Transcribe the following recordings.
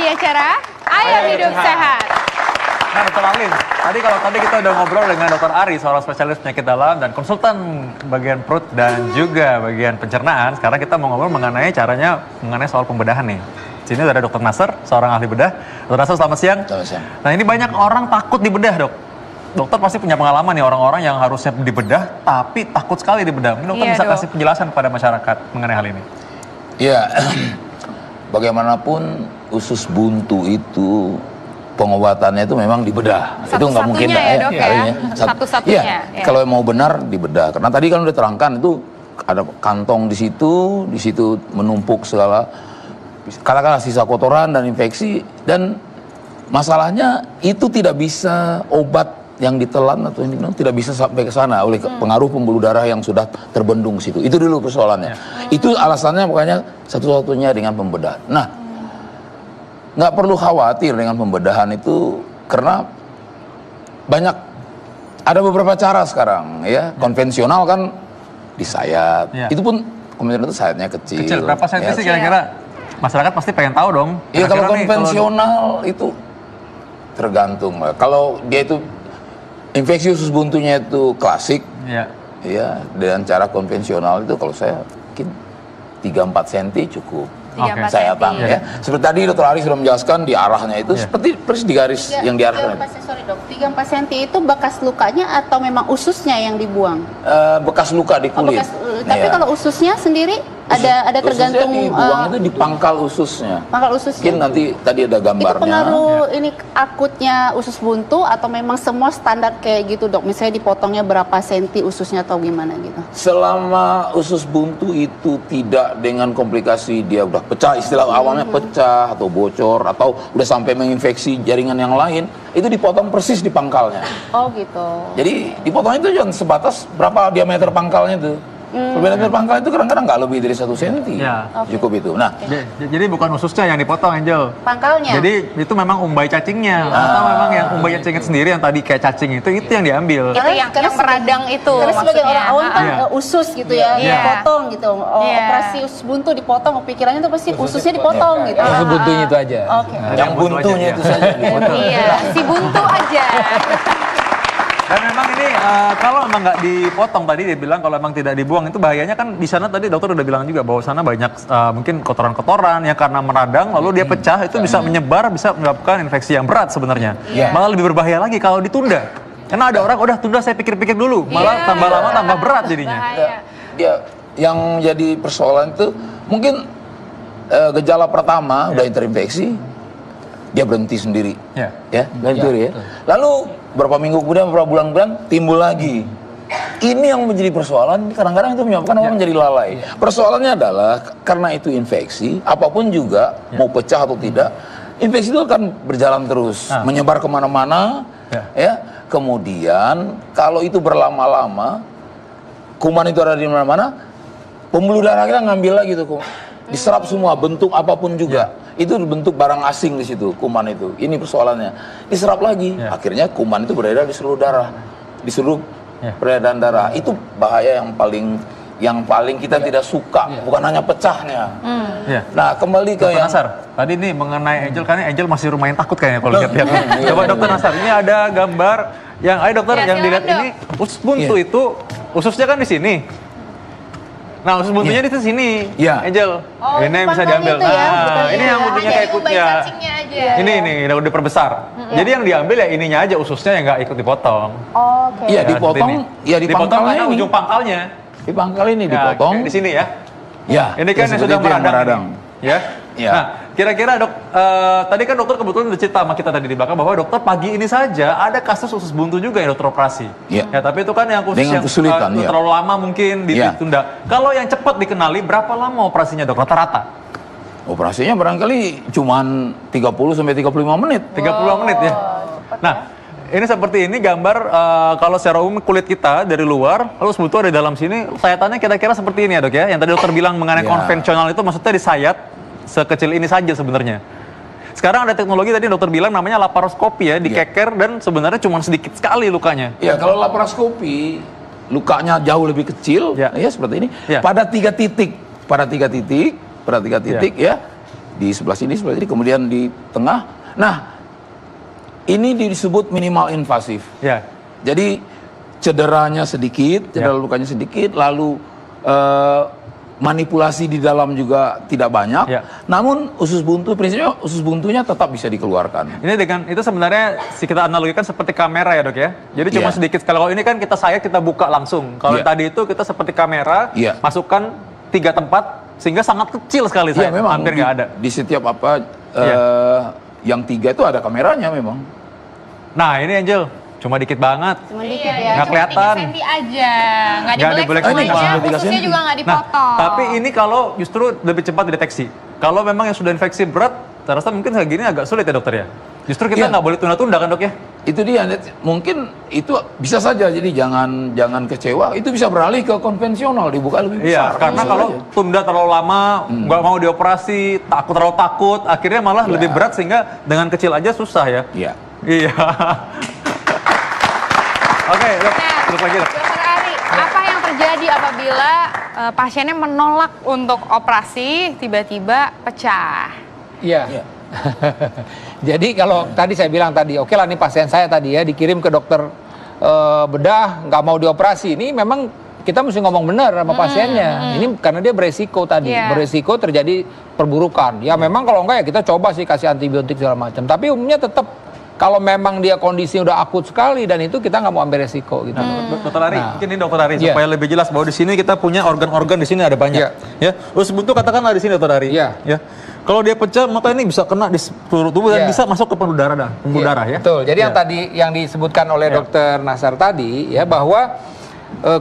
acara Ayo Hidup Sehat. Nah, Dr. Alin, kalau tadi kita udah ngobrol dengan Dr. Ari, seorang spesialis penyakit dalam dan konsultan bagian perut dan juga bagian pencernaan. Sekarang kita mau ngobrol mengenai soal pembedahan nih. Sini ada Dr. Nasser, seorang ahli bedah. Dr. Nasser, selamat siang. Selamat siang. Nah, ini banyak orang takut dibedah, Dok. Dokter pasti punya pengalaman nih, orang-orang yang harusnya dibedah tapi takut sekali dibedah. Mungkin dokter bisa kasih penjelasan kepada masyarakat mengenai hal ini. Iya, bagaimanapun usus buntu itu pengobatannya itu memang dibedah. Itu nggak mungkin ya, Dok, ya? Satu-satunya. Iya, kalau mau benar dibedah. Karena tadi kan udah terangkan itu ada kantong di situ menumpuk segala katakanlah sisa kotoran dan infeksi, dan masalahnya itu tidak bisa obat yang ditelan atau yang diminum tidak bisa sampai ke sana oleh pengaruh pembuluh darah yang sudah terbendung di situ. Itu dulu persoalannya. Itu alasannya makanya satu-satunya dengan pembedahan. Nah, nggak perlu khawatir dengan pembedahan itu karena ada beberapa cara sekarang ya. Konvensional kan disayat. Itu pun konvensional itu sayatnya kecil. Kecil, berapa senti sih kira-kira? Masyarakat pasti pengen tahu dong. Iya, kalau konvensional itu tergantung lah. Kalau dia itu infeksi usus buntunya itu klasik, ya dengan cara konvensional itu kalau saya mungkin 3-4 cm cukup. Sayatan ya. Seperti tadi Dr. Ari sudah menjelaskan di arahnya itu seperti persis di garis yang diarahkan. Sorry dok, 3-4 cm itu bekas lukanya atau memang ususnya yang dibuang? Bekas luka di kulit. Tapi kalau ususnya sendiri ada tergantung. Ususnya dibuang itu di pangkal ususnya. Pangkal ususnya. Mungkin nanti tadi ada gambarnya. Itu pengaruh ini akutnya usus buntu atau memang semua standar kayak gitu dok? Misalnya dipotongnya berapa senti ususnya atau gimana gitu? Selama usus buntu itu tidak dengan komplikasi dia udah pecah, istilah awalnya pecah atau bocor atau udah sampai menginfeksi jaringan yang lain, itu dipotong persis di pangkalnya. Oh gitu. Jadi dipotong itu jangan sebatas berapa diameter pangkalnya itu. Diameter pangkal itu kadang-kadang nggak lebih dari 1 cm. Cukup itu. Nah, jadi bukan ususnya yang dipotong, Angel. Pangkalnya. Jadi itu memang umbai cacingnya atau memang yang umbai cacingnya sendiri yang tadi kayak cacing itu yang diambil. Itu yang meradang itu. Karena sebagai orang awam kan usus gitu ya, dipotong gitu. Operasi usus buntu dipotong, pikirannya tuh pasti ususnya dipotong gitu. Usus buntunya itu aja. yang buntunya itu saja. Iya, si buntu aja. Dan memang ini kalau memang nggak dipotong, tadi dia bilang kalau memang tidak dibuang itu bahayanya kan di sana tadi dokter udah bilang juga bahwa sana banyak mungkin kotoran-kotoran yang karena meradang lalu dia pecah itu bisa menyebar, bisa menyebabkan infeksi yang berat sebenarnya. Malah lebih berbahaya lagi kalau ditunda. Karena ada orang udah tunda saya pikir-pikir dulu, malah tambah lama tambah berat jadinya. Ya, yang jadi persoalan itu mungkin gejala pertama udah terinfeksi, dia berhenti sendiri, berhenti sendiri ya. Lalu berapa minggu kemudian, beberapa bulan timbul lagi. Ini yang menjadi persoalan. Kadang-kadang itu menyebabkan orang menjadi lalai. Persoalannya adalah karena itu infeksi, apapun juga mau pecah atau tidak, infeksi itu akan berjalan terus, menyebar kemana-mana. Ya, kemudian kalau itu berlama-lama, kuman itu ada di mana-mana, pembuluh darah kita ngambil lagi tuh kuman, diserap semua bentuk apapun juga. Itu bentuk barang asing di situ, kuman itu. Ini persoalannya. Diserap lagi. Akhirnya kuman itu beredar di seluruh darah. Di seluruh peredaran darah. Itu bahaya yang paling kita tidak suka, bukan hanya pecahnya. Nah, kembali ke Dr. Nasser, tadi nih mengenai Angel, karena Angel masih lumayan takut kayaknya kalau lihat-lihat. Coba Dr. Nasser, ini ada gambar yang dokter yang dilihat ini usus buntu itu ususnya kan di sini. Nah, usus buntunya di sini, Angel. Ini yang bisa diambil. Ini yang buntunya kayak ikutnya. Ini udah diperbesar. Jadi yang diambil ya ininya aja, ususnya yang nggak ikut dipotong. Iya, dipotong. Iya, di pangkalnya ini. Ujung pangkalnya. Di pangkal ini dipotong. Di sini ya. Ya. Ini kan yang sudah meradang. Ya. Ya. Nah, kira-kira dok, tadi kan dokter kebetulan udah cerita sama kita tadi di belakang bahwa dokter pagi ini saja ada kasus usus buntu juga yang dokter operasi. Ya, tapi itu kan yang khusus dengan yang kesulitan, terlalu lama mungkin ditunda. Kalau yang cepat dikenali, berapa lama operasinya dok rata-rata? Operasinya barangkali cuman 30 sampai 35 menit. 35 menit ya. Nah, ini seperti ini gambar kalau secara umum kulit kita dari luar, lalu sebetulnya di dalam sini sayatannya kira-kira seperti ini ya dok ya. Yang tadi dokter bilang mengenai konvensional itu maksudnya disayat sekecil ini saja sebenarnya. Sekarang ada teknologi tadi dokter bilang namanya laparoskopi ya, dikeker dan sebenarnya cuma sedikit sekali lukanya. Ya, kalau laparoskopi lukanya jauh lebih kecil, ya seperti ini. Pada 3 titik, ya, di sebelah sini, kemudian di tengah. Nah, ini disebut minimal invasif. Ya. Jadi cederanya sedikit, cedera lukanya sedikit, lalu manipulasi di dalam juga tidak banyak. Namun prinsipnya usus buntunya tetap bisa dikeluarkan. Ini dengan itu sebenarnya kita analogikan seperti kamera ya dok ya. Jadi cuma sedikit. Kalau ini kan kita buka langsung. Kalau tadi itu kita seperti kamera, masukkan 3 tempat sehingga sangat kecil sekali memang hampir nggak ada. Di setiap yang 3 itu ada kameranya memang. Nah ini Angel. Cuma dikit banget. Cuma dikit ya. Nggak kelihatan. 3 cm aja. Nggak dibelek semuanya. Khususnya juga nggak dipotong. Nah, tapi ini kalau justru lebih cepat dideteksi. Kalau memang yang sudah infeksi berat, saya rasa mungkin segini agak sulit ya dokter ya. Justru kita nggak boleh tunda-tunda kan dok ya? Itu dia, mungkin itu bisa saja. Jadi jangan kecewa. Itu bisa beralih ke konvensional, dibuka lebih besar. Iya, karena kalau tunda terlalu lama, nggak mau dioperasi, terlalu takut, akhirnya malah lebih berat sehingga dengan kecil aja susah ya. Iya. Oke, terus lagi. Dokter Ari, apa yang terjadi apabila pasiennya menolak untuk operasi tiba-tiba pecah? Iya. Jadi kalau tadi saya bilang oke lah nih pasien saya tadi ya dikirim ke dokter bedah nggak mau dioperasi. Ini memang kita mesti ngomong benar sama pasiennya. Ini karena dia beresiko tadi, beresiko terjadi perburukan. Ya memang kalau enggak ya kita coba sih kasih antibiotik segala macam. Tapi umumnya tetap kalau memang dia kondisi udah akut sekali dan itu kita nggak mau ambil resiko gitu. Dokter Ari, mungkin ini dokter Ari supaya lebih jelas bahwa di sini kita punya organ-organ di sini ada banyak. Ya, usus buntu katakanlah di sini dokter Ari. Ya. Kalau dia pecah maka ini bisa kena di seluruh tubuh dan bisa masuk ke pembuluh darah ya. Betul. Jadi yang tadi yang disebutkan oleh dokter Nasar tadi ya bahwa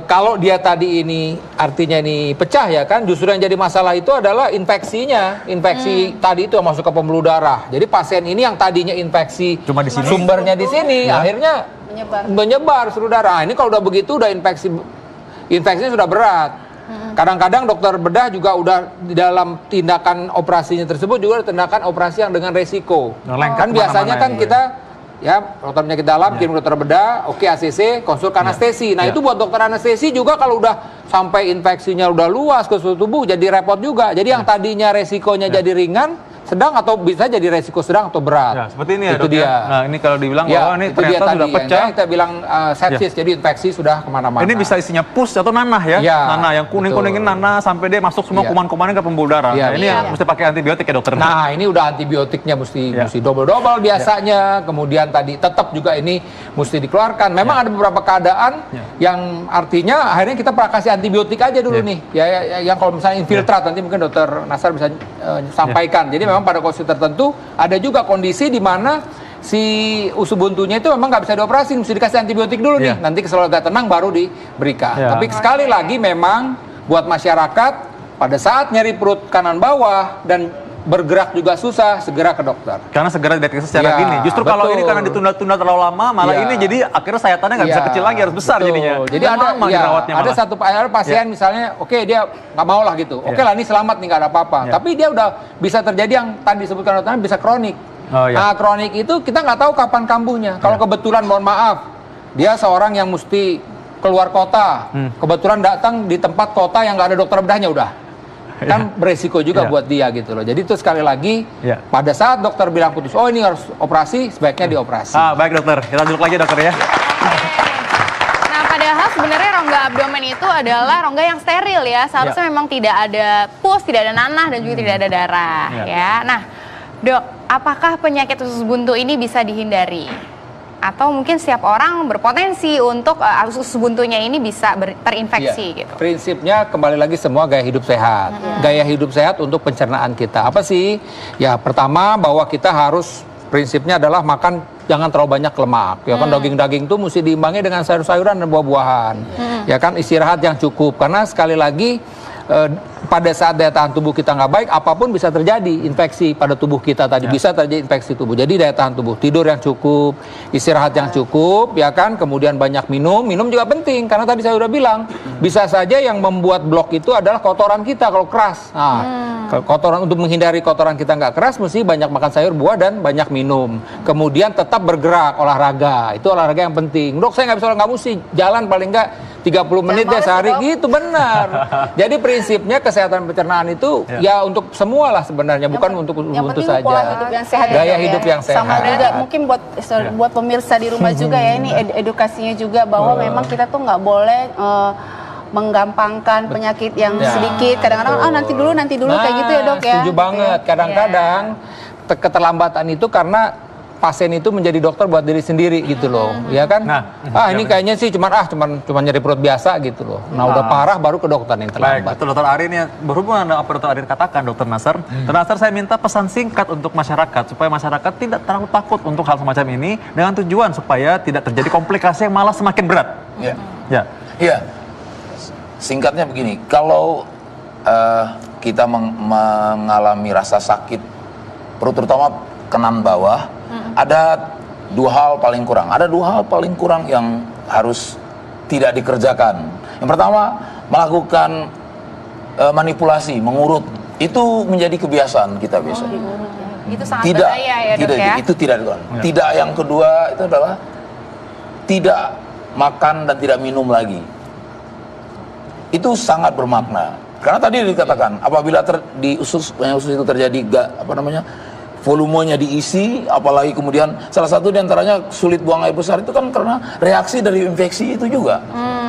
kalau dia tadi ini artinya ini pecah ya kan, justru yang jadi masalah itu adalah infeksinya. Infeksi tadi itu yang masuk ke pembuluh darah. Jadi pasien ini yang tadinya infeksi cuma di sini, sumbernya di sini, akhirnya menyebar seluruh darah. Ini kalau udah begitu udah infeksinya sudah berat. Kadang-kadang dokter bedah juga udah di dalam tindakan operasinya tersebut juga ada tindakan operasi yang dengan resiko. Kan biasanya kan kita dokter penyakit dalam, kirim dokter bedah, ACC, konsul ke anestesi. Nah itu buat dokter anestesi juga kalau udah sampai infeksinya udah luas ke seluruh tubuh jadi repot juga. Jadi yang tadinya resikonya jadi ringan, sedang atau bisa jadi resiko sedang atau berat. Ya, seperti ini ya itu dok dia. Nah ini kalau dibilang bahwa ini ternyata sudah pecah. Kita bilang sepsis, jadi infeksi sudah kemana-mana. Ini bisa isinya pus atau nanah ya? Nanah yang kuning-kuning ini nanah sampai dia masuk semua kuman-kumannya ke pembuluh darah. Nah, ini yang mesti pakai antibiotik ya dokter. Nah ini udah antibiotiknya mesti double-double biasanya. Kemudian tadi tetap juga ini mesti dikeluarkan. Memang ada beberapa keadaan yang artinya akhirnya kita kasih antibiotik aja dulu nih. Yang kalau misalnya infiltrat nanti mungkin dokter Nasar bisa sampaikan. Jadi memang pada kondisi tertentu ada juga kondisi di mana si usus buntunya itu memang nggak bisa dioperasi, mesti dikasih antibiotik dulu nih. Nanti kalau agak tenang baru diberikan. Tapi sekali lagi memang buat masyarakat pada saat nyeri perut kanan bawah dan bergerak juga susah, segera ke dokter. Karena segera dideteksi secara dini. Justru kalau ini karena ditunda-tunda terlalu lama, malah ini jadi akhirnya sayatannya nggak bisa kecil lagi, harus besar jadinya. Jadi ada satu pasien misalnya, dia nggak mau lah gitu. Lah ini selamat nih nggak ada apa-apa. Tapi dia udah bisa terjadi yang tadi disebutkan dokternya bisa kronik. Nah kronik itu kita nggak tahu kapan kambuhnya. Kalau kebetulan mohon maaf, dia seorang yang mesti keluar kota, kebetulan datang di tempat kota yang nggak ada dokter bedahnya udah. Kan beresiko juga buat dia gitu loh. Jadi itu sekali lagi pada saat dokter bilang putus, ini harus operasi, sebaiknya dioperasi. Baik dokter, kita duduk lagi dokter ya. Nah padahal sebenarnya rongga abdomen itu adalah rongga yang steril ya. Seharusnya memang tidak ada pus, tidak ada nanah dan juga tidak ada darah ya. Nah dok, apakah penyakit usus buntu ini bisa dihindari? Atau mungkin setiap orang berpotensi untuk usus buntunya ini bisa terinfeksi gitu. Prinsipnya kembali lagi semua gaya hidup sehat. Gaya hidup sehat untuk pencernaan kita. Apa sih? Ya pertama bahwa kita harus prinsipnya adalah makan jangan terlalu banyak lemak. Ya kan daging-daging itu mesti diimbangi dengan sayur-sayuran dan buah-buahan. Ya kan istirahat yang cukup karena sekali lagi pada saat daya tahan tubuh kita nggak baik, apapun bisa terjadi infeksi pada tubuh kita tadi, bisa terjadi infeksi tubuh. Jadi daya tahan tubuh, tidur yang cukup, istirahat yang cukup, ya kan, kemudian banyak minum juga penting karena tadi saya udah bilang bisa saja yang membuat blok itu adalah kotoran kita kalau keras. Nah, kotoran untuk menghindari kotoran kita nggak keras, mesti banyak makan sayur, buah dan banyak minum. Kemudian tetap bergerak, olahraga, itu olahraga yang penting. Dok, saya nggak bisa nggak mesti jalan paling nggak 30 menit ya sehari gitu, benar. Jadi prinsipnya kesehatan pencernaan itu ya untuk semua lah sebenarnya, bukan untuk buntu saja. Pola hidup yang sehat, gaya hidup yang sehat. Sama juga mungkin buat pemirsa di rumah juga ya, ini edukasinya juga bahwa memang kita tuh nggak boleh menggampangkan penyakit yang sedikit. Kadang-kadang nanti dulu kayak gitu ya dok ya. Setuju banget. Kadang-kadang keterlambatan itu karena pasien itu menjadi dokter buat diri sendiri gitu loh, ya kan? Ini kayaknya sih cuman nyeri perut biasa gitu loh. Nah udah parah baru ke dokter yang terlambat. Baik, betul Dokter Arin ya. Berhubungan dengan apa Dokter Arin katakan, Dokter Nasar. Dokter Nasar, saya minta pesan singkat untuk masyarakat supaya masyarakat tidak terlalu takut untuk hal semacam ini dengan tujuan supaya tidak terjadi komplikasi yang malah semakin berat. Iya. Singkatnya begini, kalau kita mengalami rasa sakit perut terutama kanan bawah, ada dua hal paling kurang. Ada dua hal paling kurang yang harus tidak dikerjakan. Yang pertama, melakukan manipulasi, mengurut. Itu menjadi kebiasaan kita biasanya. Itu sangat bahaya ya dok ya? Itu tidak dilakukan. Tidak, yang kedua itu adalah tidak makan dan tidak minum lagi. Itu sangat bermakna. Karena tadi dikatakan, apabila di usus itu terjadi volumenya diisi, apalagi kemudian salah satu diantaranya sulit buang air besar itu kan karena reaksi dari infeksi itu juga.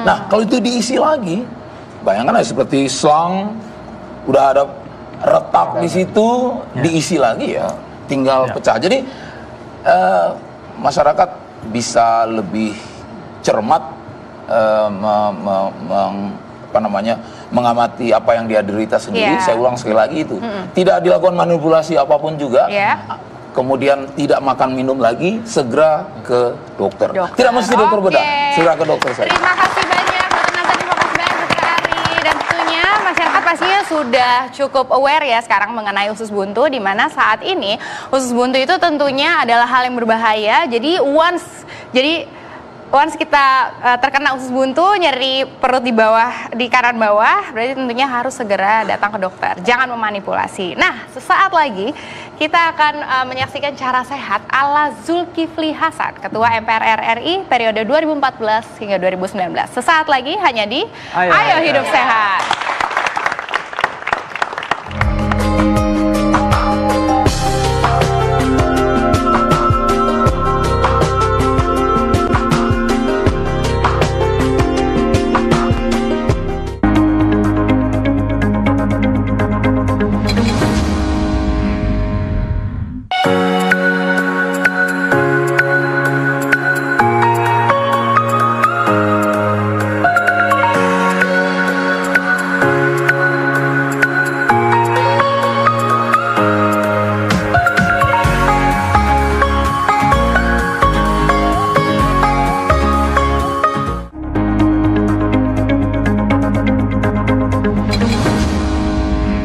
Nah kalau itu diisi lagi, bayangkan seperti selang, udah ada retak di situ, diisi lagi ya, tinggal pecah. Jadi masyarakat bisa lebih cermat mengamati apa yang dia derita sendiri. Saya ulang sekali lagi itu. Tidak dilakukan manipulasi apapun juga. Kemudian tidak makan minum lagi, segera ke dokter. Tidak mesti dokter bedah, segera ke dokter saja. Terima kasih banyak Dokter Nasar, terima kasih banyak Dokter Ari. Dan tentunya masyarakat pastinya sudah cukup aware ya sekarang mengenai usus buntu, di mana saat ini usus buntu itu tentunya adalah hal yang berbahaya. Jadi once kita terkena usus buntu, nyeri perut di kanan bawah, berarti tentunya harus segera datang ke dokter. Jangan memanipulasi. Nah, sesaat lagi kita akan menyaksikan cara sehat ala Zulkifli Hasan, Ketua MPR RI periode 2014 hingga 2019. Sesaat lagi hanya di Ayo Hidup Sehat.